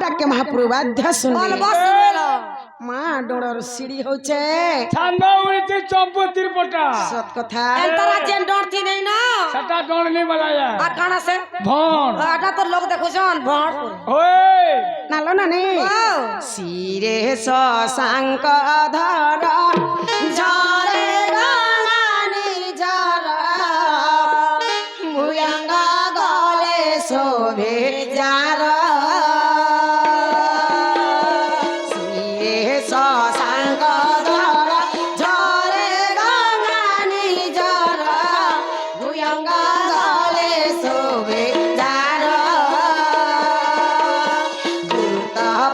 ডাকে মহাপ্রভু বাধ্য শুনবে মা ডোড়র সিঁড়ি হচ্ছে ঠান্ডা উড়িতে চম্পতির পটা সত কথা এন্তরা চেন ডরতি নেই না সেটা ডর নেই বলায়া আখান আছে ভন এটা তো লোক দেখুছন ভর ওই নালো না নে শিরে শশাঙ্ক ধর ঝরে গঙ্গানি ঝর ভুয়ঙ্গ গলে শোভে যার শিরে শশাঙ্ক ধর ঝরে গঙ্গানি ঝর ভুয়ঙ্গ গলে শোভে যার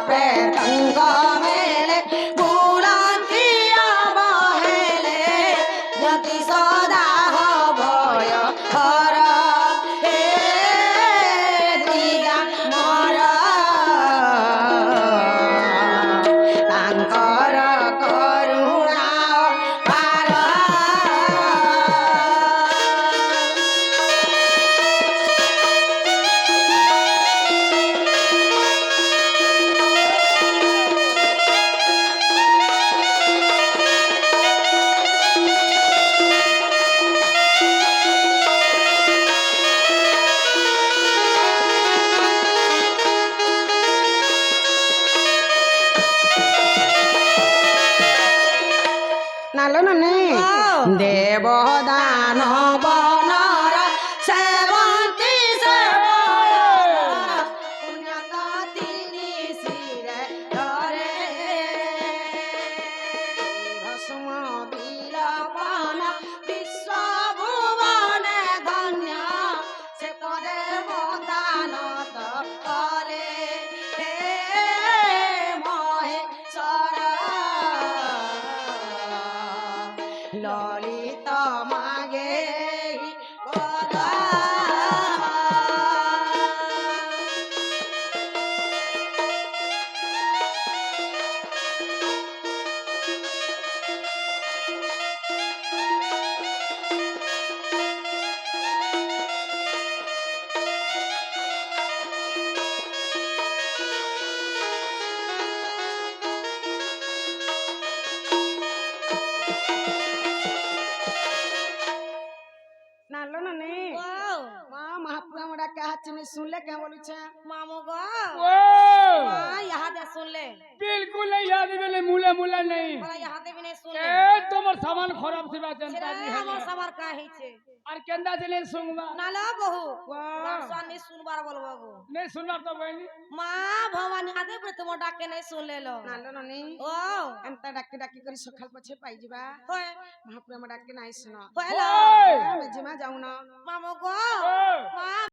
প্রেতঙ্গ মেলে বুড়াকিয়া বহেলে যদি সদা ভয় হর হে দিগা মর তাঙ্কর করুণা পার নালো নে দেব দানব নর সেবন্তী পুণ্যকাতিনী শিরে ধরে ভস্ম বিলপন বিশ্ব ভুবনে ধন্য সে করে বদানত করে হে মহেশ্বর ললিত মাগে গদা নালো না নে মা মহাপ্রভু আমরা কে হাত চিনি শুনলে কে বলছে मामू गो ओ हाँ यहाँ दे सुन ले बिल्कुल नहीं याद बेले मूला मूला नहीं बड़ा यहाँ दे भी नहीं सुन ले ए তোমার সামান খারাপ ছিবা सिरा जनता जी हमार सवार का ही छे আর কেন্দা দিলে শুনবা ना ला बहु गार्सन नहीं सुन बार बोलबो गो नहीं सुनবা তো বইনি माँ भवानी यहाँ दे तुम डाके नहीं सुन ले लो নালো না নে ओ এন্তা ডাকি ডাকি করে সকাল পছে পাই যাবা होए মহাপ্রভু আমরা ডাকি নাই শুনো होए लो ওই আমি জিমা যাও না मामू गो ওই माँ